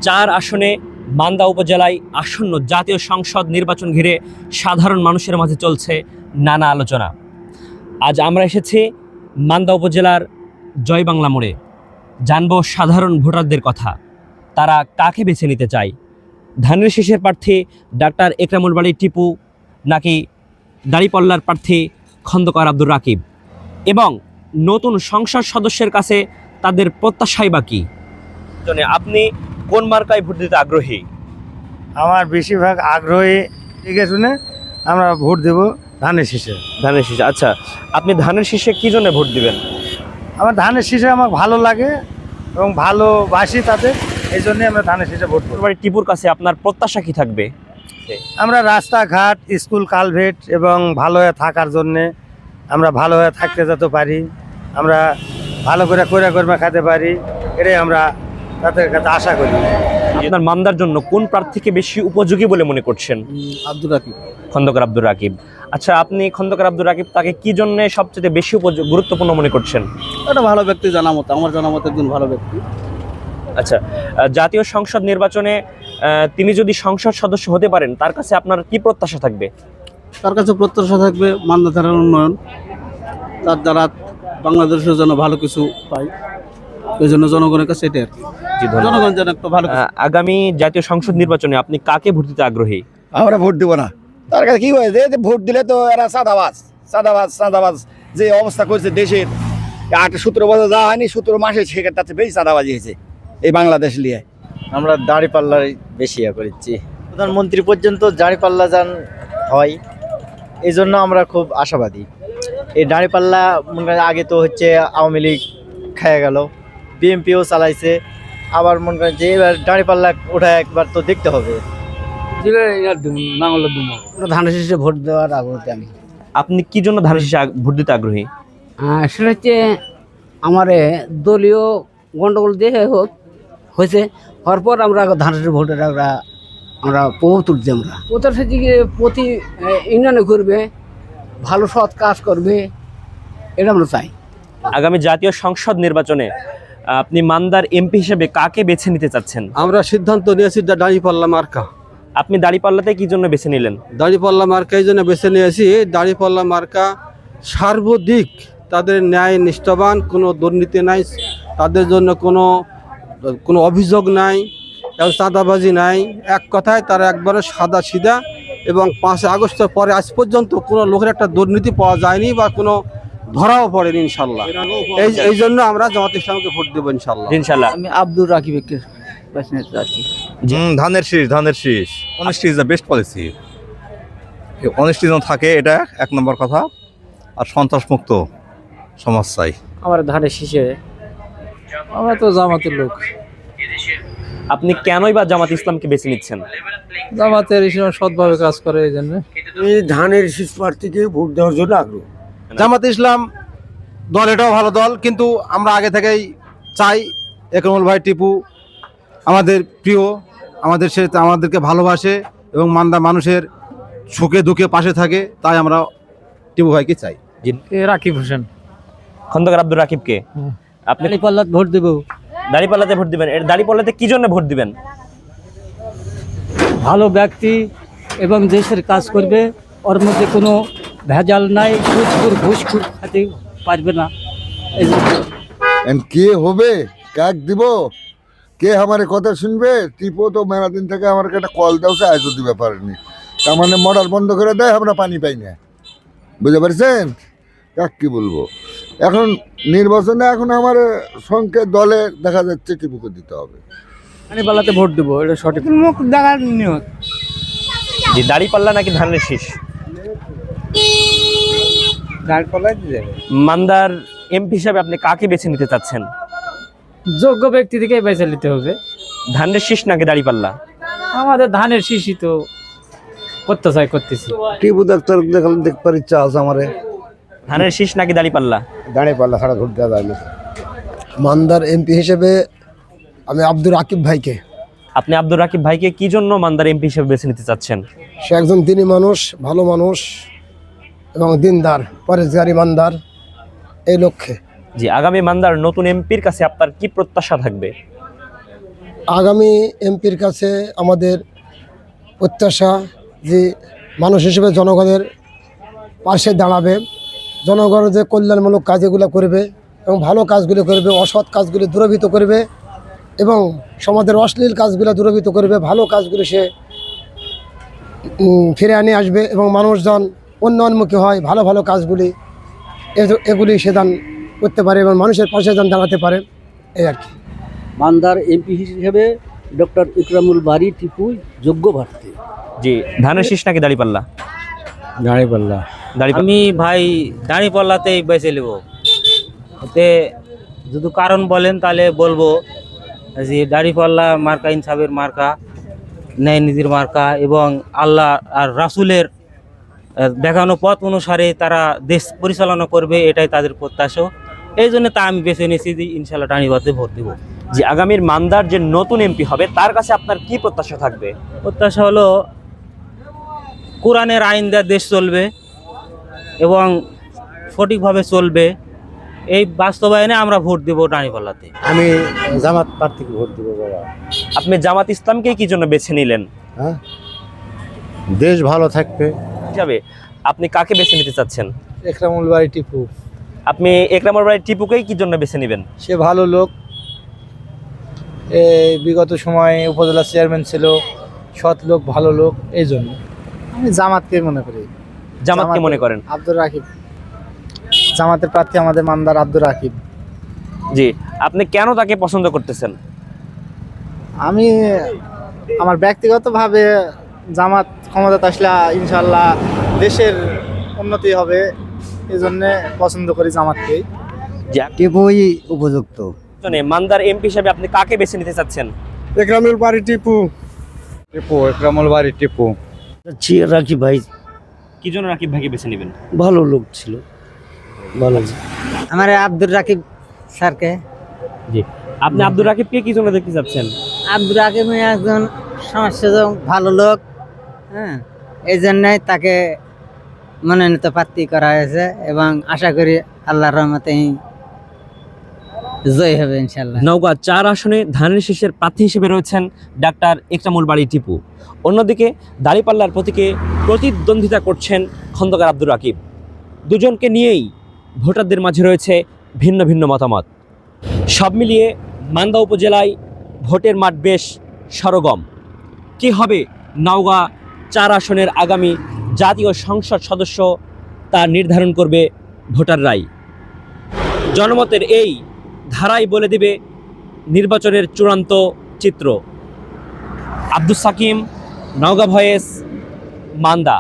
4 আসনে মান্দা উপজেলায় আসন্ন জাতীয় সংসদ নির্বাচন ঘিরে সাধারণ মানুষের মাঝে চলছে নানা আলোচনা। আজ আমরা এসেছি মান্দা উপজেলার জয় বাংলা মোড়ে, জানবো সাধারণ ভোটারদের কথা, তারা কাকে বেছে নিতে চায়। ধানের শীষের প্রার্থী ডাক্তার একরামুল বাড়ি টিপু, নাকি দাঁড়িপাল্লার প্রার্থী খন্দকার আব্দুর রাকিব, এবং নতুন সংসদ সদস্যের কাছে তাদের প্রত্যাশাই বা কী। আপনি কোন মার্কায় ভোট দিতে আগ্রহী? আমার বেশিরভাগ আগ্রহী দেখে শুনে আমরা ভোট দেব ধানের শীষে। ধানের শীষে। আচ্ছা, আপনি ধানের শীষে কি জন্য ভোট দিবেন? আমার ধানের শীষে আমার ভালো লাগে এবং ভালোবাসি তাদের, এই জন্যই আমরা ধানের শীষে ভোট দেবো। বাড়ি টিপুর কাছে আপনার প্রত্যাশা কি থাকবে? আমরা রাস্তাঘাট, স্কুল, কালভেট এবং ভালো হয়ে থাকার জন্যে, আমরা ভালো হয়ে থাকতে যেতে পারি, আমরা ভালো করে কর্মে খেতে পারি, এটাই আমরা তাদের কাছে আশা করি। আপনার মান্দার জন্য কোন প্রার্থীকে বেশি উপযোগী বলে মনে করছেন? আব্দুর রাকিব। খন্দকার আব্দুর রাকিব। আচ্ছা, আপনি খন্দকার আব্দুর রাকিব তাকে কি জন্য সবচেয়ে বেশি গুরুত্বপূর্ণ মনে করছেন? একটা ভালো ব্যক্তি, জানামত, আমার জানামত একজন ভালো ব্যক্তি। আচ্ছা, জাতীয় সংসদ নির্বাচনে তিনি যদি সংসদ সদস্য হতে পারেন, তার কাছে আপনার কি প্রত্যাশা থাকবে? তার কাছে প্রত্যাশা থাকবে মান্দা থানার উন্নয়ন, তার দ্বারা বাংলাদেশের জন্য ভালো কিছু পাই, এই জন্য জনগণের কাছে এটাই আর কি। জনগণ যেন একটা ভালো। আগামী জাতীয় সংসদ নির্বাচনে আপনি কাকে ভোট দিতে আগ্রহী? আমরা ভোট দিব না। তার কাছে কি হয়েছে, ভোট দিলে তো এরা চাঁদাবাজ যে অবস্থা করছে দেশের, 17 বছর যাওয়া হয়নি, 17 মাসে সেখানে তাতে বেশি চাঁদাবাজি হয়েছে এই বাংলাদেশ নিয়ে। আমরা দাঁড়িপাল্লার বেশি করেছি, প্রধানমন্ত্রী পর্যন্ত দাঁড়িপাল্লা যান হয়, এই জন্য আমরা খুব আশাবাদী। এই দাঁড়িপাল্লা মনে করেন আগে তো হচ্ছে আওয়ামী লীগ খেয়ে গেল, বিএনপিও চালাইছে, আবার মনে করেন যে এবার দাঁড়িপাল্লা ওঠা একবার তো দেখতে হবে। ধানের শীষে ভোট দেওয়ার আগ্রহী আমি। আপনি কি জন্য ধানের শীষে ভোট দিতে আগ্রহী? সেটা হচ্ছে আমার দলীয় গন্ডগোল দিয়ে হয়েছে, হওয়ার পর আমরা ধানের শীষে ভোটের আমরা প্রভাব তুলছি। আমরা ওটার সাথে প্রতি ইউনিয়নে করবে, ভালো সৎ কাজ করবে, এটা আমরা চাই। আগামী জাতীয় সংসদ নির্বাচনে আপনি মান্দার এমপি হিসেবে কাকে বেছে নিতে চাচ্ছেন? আমরা সিদ্ধান্ত নিয়েছি দাঁড়িপাল্লা মার্কা। আপনি দাঁড়িপাল্লাতে কি জন্য বেছে নিলেন? দাঁড়িপাল্লা মার্কা এই জন্য বেছে নিয়েছি, দাঁড়িপাল্লা মার্কা সার্বদিক তাদের ন্যায় নিষ্ঠাবান, কোনো দুর্নীতি নাই, তাদের জন্য কোনো অভিযোগ নাই, চাঁদাবাজি নাই, এক কথায় তারা একবারে সাদা সিধা। এবং 5 আগস্টের পরে আজ পর্যন্ত কোনো লোকের একটা দুর্নীতি পাওয়া যায়নি বা কোনো ধরাও পড়েনি ইনশাল্লাহ। এই জন্য আমরা জামাত ইসলামকে ভোট দেবো ইনশাল্লাহ। ইনশাল্লাহ। আমি আব্দুর রাকিবকে বেছে নিতে চাচ্ছি। ধানের শীষ honesty is the best policy. Honesty যেন থাকে, এটা 1 নম্বর কথা। আর সন্ত্রাসমুক্ত সমাজ চাই। আমার ধানের শীষে, আমরা তো জামাতের লোক। আপনি কেনই বা জামাত ইসলামকে বেছে নিচ্ছেন? জামাতের সৎভাবে কাজ করে, এই জন্য এই ধানের শীষ প্রার্থীকে ভোট দেওয়ার জন্য আগ্রহ। জামাত ইসলাম দল, এটাও ভালো দল, কিন্তু আমরা আগে থেকেই চাই একরামুল ভাই টিপু আমাদের প্রিয়, আমাদেরকে ভালোবাসে এবং মান্দা মানুষের সুখে দুঃখে পাশে থাকে, তাই আমরা টিপু ভাইকে চাই। রাকিব হোসেন। খন্দকার আব্দুর রাকিবকে আপনি দাঁড়িপাল্লাতে ভোট দেব। দাঁড়িপাল্লাতে ভোট দিবেন? দাঁড়িপাল্লাতে কি জন্য ভোট দিবেন? ভালো ব্যক্তি এবং দেশের কাজ করবে, ওর মধ্যে কোনো ভেজাল নাই, ঘুষ খাতে পারবে না। এই জন্য কে হবে, কাক দিব, কে আমার কথা শুনবে? টিপো তো মেলা দিন থেকে আমার একটা কল দেওয়া আজও দিতে পারেনি, তার মানে মোটর বন্ধ করে দেয়, আমরা পানি পাই না। বুঝতে পারছেন? কাক কি বলবো, এখন নির্বাচনে এখন আমার সংখ্যা দলে দেখা যাচ্ছে টিপুকে দিতে হবে। দাঁড়িপাল্লাতে ভোট দেবো, এটা সঠিক মুখ দেখার নিয়ম। যে দাঁড়িপাল্লা নাকি ধানের শীষ? দাঁড়িপাল্লাই দিয়ে যাবে। মান্দার এমপি হিসাবে আপনি কাকে বেছে নিতে চাচ্ছেন? যোগ্য ব্যক্তি থেকে বেছে নিতে হবে। ধানের শীষ নাকি দাঁড়িপাল্লা? আমাদের ধানের শীষই তো করতেছি। টিপু ডাক্তার দেখালে দেখবার ইচ্ছা আছে আমারে। ধানের শীষ নাকি দাঁড়িপাল্লা? দাঁড়িপাল্লা ছাড়া ভোট দেওয়া যায় না। মান্দার এমপি হিসেবে আমি আব্দুর রাকিব ভাইকে। আপনি আব্দুর রাকিব ভাইকে কি জন্য মান্দার এমপি হিসেবে বেছে নিতে চাচ্ছেন? সে একজন দিনী মানুষ, ভালো মানুষ এবং দিনদার, পরেশগারী মান্দার, এই লক্ষ্যে। জি, আগামী মান্দার নতুন এমপির কাছে আপনার কি প্রত্যাশা থাকবে? আগামী এমপির কাছে আমাদের প্রত্যাশা যে মানুষ হিসেবে জনগণের পাশে দাঁড়াবে, জনগণের যে কল্যাণমূলক কাজগুলো করবে এবং ভালো কাজগুলো করবে, অসৎ কাজগুলি দূরীভূত করবে এবং সমাজের অশ্লীল কাজগুলো দূরীভূত করবে, ভালো কাজগুলি সে ফিরে আনিয়ে আসবে এবং মানুষজন উন্নয়নমুখী হয়, ভালো ভালো কাজগুলি এগুলি সে দান করতে পারে এবং মানুষের পাশে দান দাঁড়াতে পারে, এই আর কি। মান্দার এমপি হিসেবে ডক্টর ইকরামুল বারী টিপু যোগ্য প্রার্থী। জি, ধানের শীষ নাকি দাঁড়িপাল্লা? দাঁড়িপাল্লা। দাঁড়িপাল্লা। আমি ভাই দাঁড়িপাল্লাতেই বেছে নেব। এতে যদি কারণ বলেন তাহলে বলবো যে দাঁড়িপাল্লা মার্কা ইনসাফের মার্কা, ন্যায় নীতির মার্কা এবং আল্লাহ আর রাসূলের দেখানো পথ অনুসারে তারা দেশ পরিচালনা করবে, এটাই তাদের প্রত্যাশা। এই জন্য তা আমি বেছে নিয়েছি যে ইনশাল্লাহ দাঁড়িপাল্লাতে ভোট দেব। যে আগামীর মান্দার যে নতুন এমপি হবে তার কাছে আপনার কি প্রত্যাশা থাকবে? প্রত্যাশা হলো কোরআনের আইন দেওয়া দেশ চলবে এবং সঠিকভাবে চলবে, এই বাস্তবায়নে আমরা ভোট দেব দাঁড়িপাল্লাতে। আমি জামাত প্রার্থীকে ভোট দেবো বাবা। আপনি জামাত ইসলামকে কি জন্য বেছে নিলেন? হ্যাঁ, দেশ ভালো থাকবে। হিসাবে আপনি কাকে বেছে নিতে চাচ্ছেন? ইকরামুল বারী টিপু। আপনি একরামুল বারী টিপুকেই কি জন্য বেছে নেবেন? সে ভালো লোক, এই বিগত সময়ে উপজেলা চেয়ারম্যান ছিল, সৎ লোক, ভালো লোক, এই জন্য আমি জামাতকে মনে করি। জামাতকে মনে করেন? আব্দুর রাকিব জামাতের প্রার্থী, আমাদের মান্দার আব্দুর রাকিব। জি, আপনি কেন তাকে পছন্দ করতেছেন? আমি আমার ব্যক্তিগতভাবে জামাত ক্ষমতা আসলে ইনশাল্লাহ দেশের উন্নতি হবে, এই জন্যে পছন্দ করি জামাতকেই। টিপুই উপযুক্ত। মান্দার এমপি হিসেবে আপনি কাকে বেছে নিতে চাচ্ছেন? ইকরামুল বারী টিপু। ইকরামুল বারী টিপু। রাকিব ভাই কি জন্য রাকিব ভাইকে বেছে নেবেন? ভালো লোক ছিল, ভালো। আমার আব্দুর রাকিব স্যারকে। জি, আপনি আব্দুর রাকিবকে কি জন্য দেখতে চাচ্ছেন? আব্দুর রাকিব একজন সমাজসেবক, ভালো লোক, হ্যাঁ, এই জন্যই তাকে মনোনীত প্রার্থী করা হয়েছে এবং আশা করি আল্লাহর রহমতে জয় হবে ইনশাল্লাহ। নওগাঁ 4 আসনে ধানের শীষের প্রার্থী হিসেবে রয়েছেন ডাক্তার একরামুল বারী টিপু। অন্যদিকে দাঁড়িপাল্লার প্রতীকে প্রতিদ্বন্দ্বিতা করছেন খন্দকার আব্দুর রাকিব। দুজনকে নিয়েই ভোটারদের মাঝে রয়েছে ভিন্ন ভিন্ন মতামত। সব মিলিয়ে মান্দা উপজেলায় ভোটের মাঠ বেশ সরগম। কি হবে নওগাঁ 4 আসনের আগামী জাতীয় সংসদ সদস্য তা নির্ধারণ করবে ভোটাররাই। জনমতের এই ধারাই বলে দিবে নির্বাচনের চূড়ান্ত চিত্র। আব্দুস সাকিম, নওগাঁ ভয়েস, মান্দা।